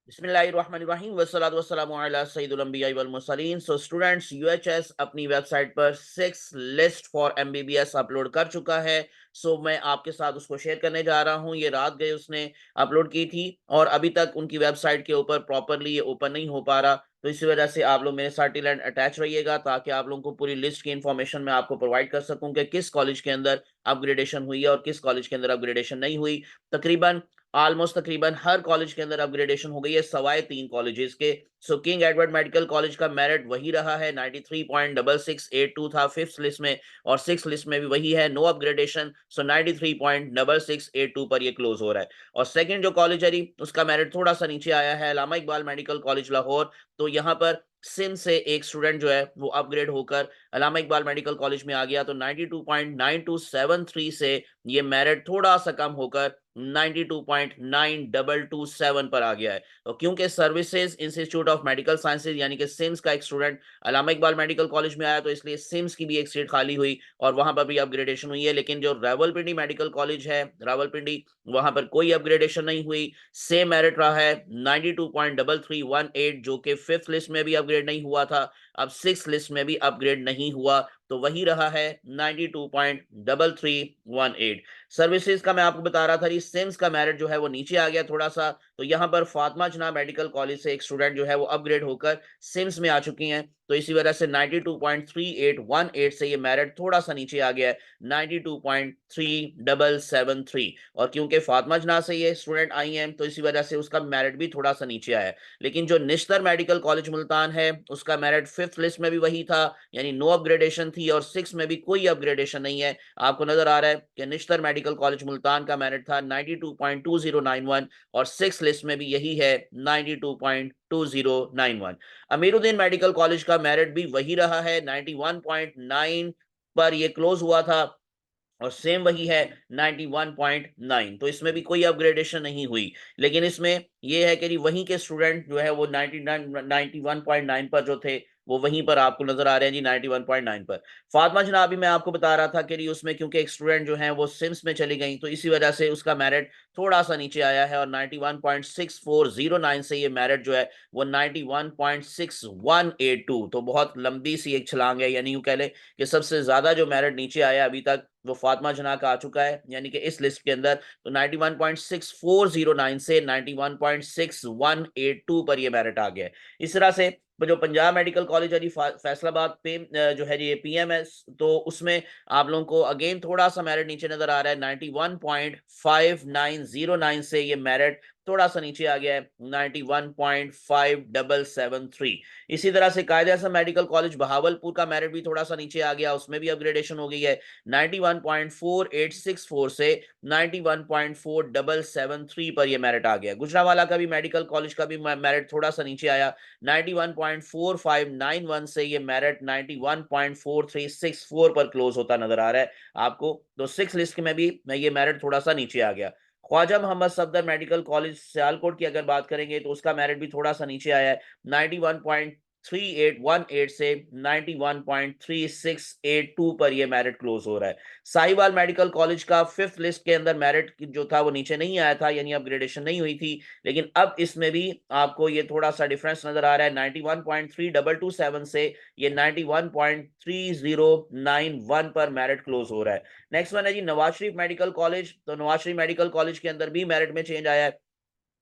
बिस्मिल्लाहिर्रहमानिर्रहीम वस्सलातु वस्सलामु अला सय्यिदिल अंबिया'i वल मुरसलीन। सो स्टूडेंट्स, यूएचएस अपनी वेबसाइट पर 6 लिस्ट फॉर एमबीबीएस अपलोड कर चुका है। सो मैं आपके साथ उसको शेयर करने जा रहा हूं। ये रात गए उसने अपलोड की थी और अभी तक उनकी वेबसाइट के ऊपर प्रॉपरली ये ओपन नहीं हो पा रहा। तो इसी वजह से आप लोग मेरे साथ टिल एंड अटैच रहिएगा ताकि आप लोगों को पूरी लिस्ट की इंफॉर्मेशन मैं आपको प्रोवाइड कर सकूं कि किस कॉलेज के अंदर अपग्रेडेशन हुई है और किस कॉलेज के अंदर अपग्रेडेशन नहीं हुई। तकरीबन हर कॉलेज के अंदर अपग्रेडेशन हो गई है सवाए 3 कॉलेजेस के। सो किंग एडवर्ड मेडिकल कॉलेज का मेरिट वही रहा है, 93.6682 था फिफ्थ लिस्ट में, और सिक्स लिस्ट में भी वही है, नो अपग्रेडेशन। सो 93.6682 पर ये क्लोज हो रहा है। और सेकंड जो कॉलेज है उसका मेरिट थोड़ा सा नीचे आया है, अल्लामा इकबाल मेडिकल कॉलेज लाहौर। तो यहाँ पर सिम से एक स्टूडेंट जो है वो अपग्रेड होकर अल्लामा इकबाल मेडिकल कॉलेज में आ गया। तो 92.9273 से ये मेरिट थोड़ा सा कम होकर 92.9227 पर आ गया है। और क्योंकि services institute of medical sciences यानी कि सिम्स का एक स्टूडेंट अल्लामा इकबाल मेडिकल कॉलेज में आया, तो इसलिए सिम्स की भी एक सीट खाली हुई और वहां पर भी अपग्रेडेशन हुई है। लेकिन जो रावलपिंडी मेडिकल कॉलेज है रावलपिंडी, वहां पर कोई अपग्रेडेशन नहीं हुई। सेम मेरिट रहा है 92.3318, जो कि फिफ्थ लिस्ट में भी अपग्रेड नहीं हुआ था, अब सिक्स लिस्ट में भी अपग्रेड नहीं हुआ, तो वही रहा है 92.3318। सर्विसेज का मैं आपको बता रहा था, सिम्स का मेरिट जो है वो नीचे आ गया थोड़ा सा। तो यहाँ पर फातिमा जना मेडिकल कॉलेज से एक स्टूडेंट जो है वो अपग्रेड होकर सिम्स में आ चुकी हैं। तो इसी वजह से 92.3818 से ये मेरिट थोड़ा सा नीचे आ गया है 92.3773। और क्योंकि फातिमा जना से ये स्टूडेंट आई हैं तो इसी वजह से उसका मेरिट भी थोड़ा सा नीचे आया है। लेकिन जो निश्तर मेडिकल कॉलेज मुल्तान है उसका मेरिट फिफ्थ लिस्ट में भी वही था, यानी नो अपग्रेडेशन थी, और सिक्स में भी कोई अपग्रेडेशन नहीं है। आपको नजर आ रहा है कि निश्तर मेडिकल कॉलेज मुल्तान का मेरिट था 92.2091 और सिक्स लिस्ट में भी यही है 92.2091। अमीरुद्दीन मेडिकल कॉलेज का मेरिट भी वही रहा है, 91.9 पर ये क्लोज हुआ था और सेम वही है 91.9। तो इसमें भी कोई अपग्रेडेशन नहीं हुई। लेकिन इसमें यह है कि वहीं के स्टूडेंट जो है वो 91.9 पर जो थे वो वहीं पर आपको नजर आ रहे हैं जी 91.9 पर। फातिमा जना अभी मैं आपको बता रहा था कि उसमें क्योंकि एक स्टूडेंट जो है वो सिम्स में चली गई, तो इसी वजह से उसका मेरिट थोड़ा सा नीचे आया है और 91.6409 से ये मेरिट जो है वो 91.6182। तो बहुत लंबी सी एक छलांग है, यानी यूं कह लें कि सबसे ज्यादा जो मेरिट नीचे आया अभी तक वो फातिमा जना का आ चुका है, यानी कि इस लिस्ट के अंदर। तो 91.6409 से 91.6182 पर ये मेरिट आ गया है। इस तरह से जो पंजाब मेडिकल कॉलेज है जी फैसलाबाद पे जो है जी पीएमएस, तो उसमें आप लोगों को अगेन थोड़ा सा मेरिट नीचे नजर आ रहा है, 91.5909 से ये मेरिट थोड़ा सा नीचे आ गया है 91.5773। इसी तरह से कायदे आज़म मेडिकल कॉलेज बहावलपुर का मेरिट भी थोड़ा सा नीचे आ गया, उसमें भी अपग्रेडेशन हो गई है 91.4864 से 91.4773 पर ये मेरिट आ गया। गुजरांवाला का भी मेडिकल कॉलेज का भी मेरिट थोड़ा सा नीचे आया, 91.4591 से ये मेरिट 91.4364 पर क्लोज होता नजर आ रहा है आपको। तो सिक्स लिस्ट में भी ये मेरिट थोड़ा सा नीचे आ गया। ख्वाजा मोहम्मद सफदर मेडिकल कॉलेज सियालकोट की अगर बात करेंगे तो उसका मेरिट भी थोड़ा सा नीचे आया है, 91.3818 से 91.3682 पर यह मेरिट क्लोज हो रहा है। साहिवाल मेडिकल कॉलेज का फिफ्थ लिस्ट के अंदर मेरिट जो था वो नीचे नहीं आया था, यानी अपग्रेडेशन नहीं हुई थी। लेकिन अब इसमें भी आपको ये थोड़ा सा डिफरेंस नजर आ रहा है, 91.3227 से ये 91.3091 पर मेरिट क्लोज हो रहा है। नेक्स्ट वन है जी नवाज शरीफ मेडिकल कॉलेज। तो नवाज शरीफ मेडिकल कॉलेज के अंदर भी मेरिट में चेंज आया है,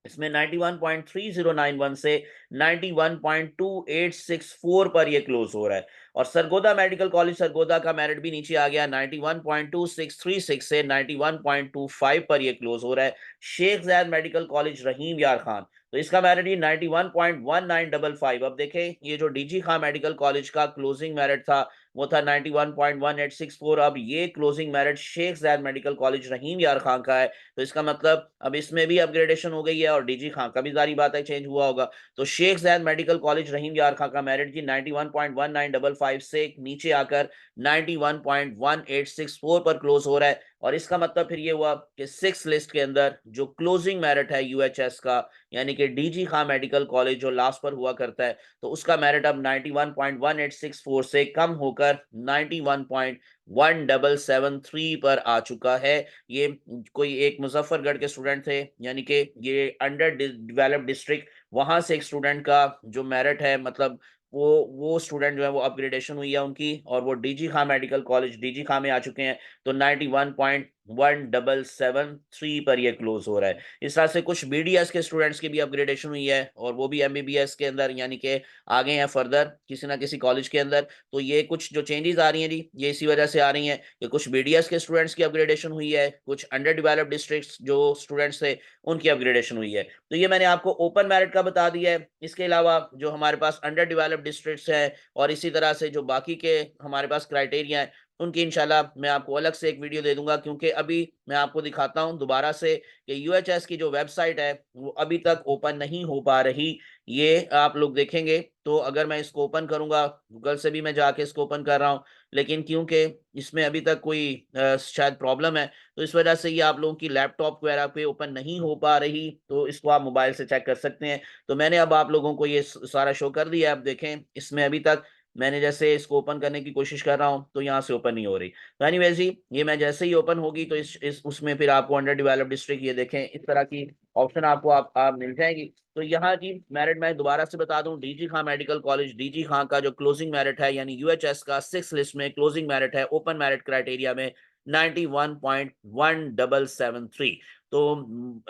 इसमें 91.3091 से 91.2864 पर ये क्लोज हो रहा है। और सरगोदा मेडिकल कॉलेज सरगोदा का मेरिट भी नीचे आ गया, 91.2636 से 91.25 पर ये क्लोज हो रहा है। शेख जायद मेडिकल कॉलेज रहीम यार खान, तो इसका मेरिट ये 91.1955। अब देखें ये जो डीजी खान मेडिकल कॉलेज का क्लोजिंग मेरिट था वो था 91.1864, अब ये क्लोजिंग मेरिट शेख जायद मेडिकल कॉलेज रहीम यार खान का है। तो इसका मतलब अब इसमें भी अपग्रेडेशन हो गई है और डीजी खान का भी जारी बात है चेंज हुआ होगा। तो शेख जायद मेडिकल कॉलेज रहीम यार खान का मेरिट जी 91.1955 से नीचे आकर 91.1864 पर क्लोज हो रहा है। और इसका मतलब फिर ये हुआ कि सिक्स लिस्ट के अंदर जो क्लोजिंग मेरिट है यूएचएस का, यानी कि डीजी खान मेडिकल कॉलेज जो लास्ट पर हुआ करता है, तो उसका मेरिट अब 91.1864 से कम होकर 91.1773 पर आ चुका है। ये कोई एक मुजफ्फरगढ़ के स्टूडेंट थे, यानी कि ये अंडर डेवलप्ड डिस्ट्रिक्ट वहां से एक स्टूडेंट का जो मेरिट है, मतलब वो स्टूडेंट जो है वो अपग्रेडेशन हुई है उनकी, और वो डीजी खां मेडिकल कॉलेज डीजी खां में आ चुके हैं। तो 91.1773 पर ये क्लोज हो रहा है। इस तरह से कुछ बीडीएस के स्टूडेंट्स की भी अपग्रेडेशन हुई है, और वो भी एमबीबीएस के अंदर यानी कि आगे हैं फर्दर किसी ना किसी कॉलेज के अंदर। तो ये कुछ जो चेंजेस आ रही हैं जी, ये इसी वजह से आ रही हैं कि कुछ बीडीएस के स्टूडेंट्स की अपग्रेडेशन हुई है, कुछ अंडर डेवलप्ड डिस्ट्रिक्ट्स जो स्टूडेंट्स थे उनकी अपग्रेडेशन हुई है। तो ये मैंने आपको ओपन मेरिट का बता दिया है। इसके अलावा जो हमारे पास अंडर डेवलप्ड डिस्ट्रिक्ट्स हैं, और इसी तरह से जो बाकी के हमारे पास क्राइटेरिया है, उनकी इंशाल्लाह मैं आपको अलग से एक वीडियो दे दूंगा, क्योंकि अभी मैं आपको दिखाता हूं दोबारा से कि यूएचएस की जो वेबसाइट है वो अभी तक ओपन नहीं हो पा रही। ये आप लोग देखेंगे तो अगर मैं इसको ओपन करूंगा, गूगल से भी मैं जाके इसको ओपन कर रहा हूं, लेकिन क्योंकि इसमें अभी तक कोई शायद प्रॉब्लम है, तो इस वजह से ये आप लोगों की लैपटॉप वगैरह पे ओपन नहीं हो पा रही। तो इसको आप मोबाइल से चेक कर सकते हैं। तो मैंने अब आप लोगों को ये सारा शो कर दिया है। अब देखें, इसमें अभी तक मैंने जैसे इसको ओपन करने की कोशिश कर रहा हूं तो यहाँ से ओपन नहीं हो रही। तो एनीवेज जी, ये मैं जैसे ही ओपन होगी तो इस उसमें फिर आपको अंडर डेवलप्ड डिस्ट्रिक्ट ये देखें इस तरह की ऑप्शन आपको आप मिल जाएगी। तो यहाँ की मेरिट मैं दोबारा से बता दूं, डीजी खां मेडिकल कॉलेज डीजी खां का जो क्लोजिंग मेरिट है यानी यूएचएस का 6 लिस्ट में क्लोजिंग मेरिट है ओपन मेरिट क्राइटेरिया में 91.1773। तो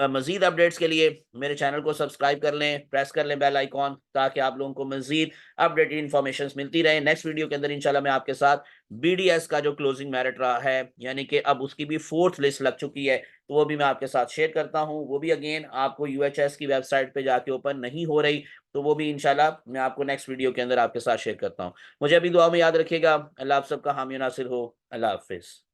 मजीद अपडेट्स के लिए मेरे चैनल को सब्सक्राइब कर लें, प्रेस कर लें बेल आइकॉन, ताकि आप लोगों को मजीद अपडेटेड इन्फॉर्मेशन मिलती रहे। नेक्स्ट वीडियो के अंदर इंशाल्लाह मैं आपके साथ बीडीएस का जो क्लोजिंग मेरिट रहा है, यानी कि अब उसकी भी 4th लिस्ट लग चुकी है, तो वो भी मैं आपके साथ शेयर करता हूं। वो भी अगेन आपको यूएचएस की वेबसाइट पे जाके ओपन नहीं हो रही, तो वो भी इंशाल्लाह मैं आपको नेक्स्ट वीडियो के अंदर आपके साथ शेयर करता हूं। मुझे अभी दुआ में याद रखिएगा। अल्लाह आप सबका हामी नासिर हो। अल्लाह हाफिज।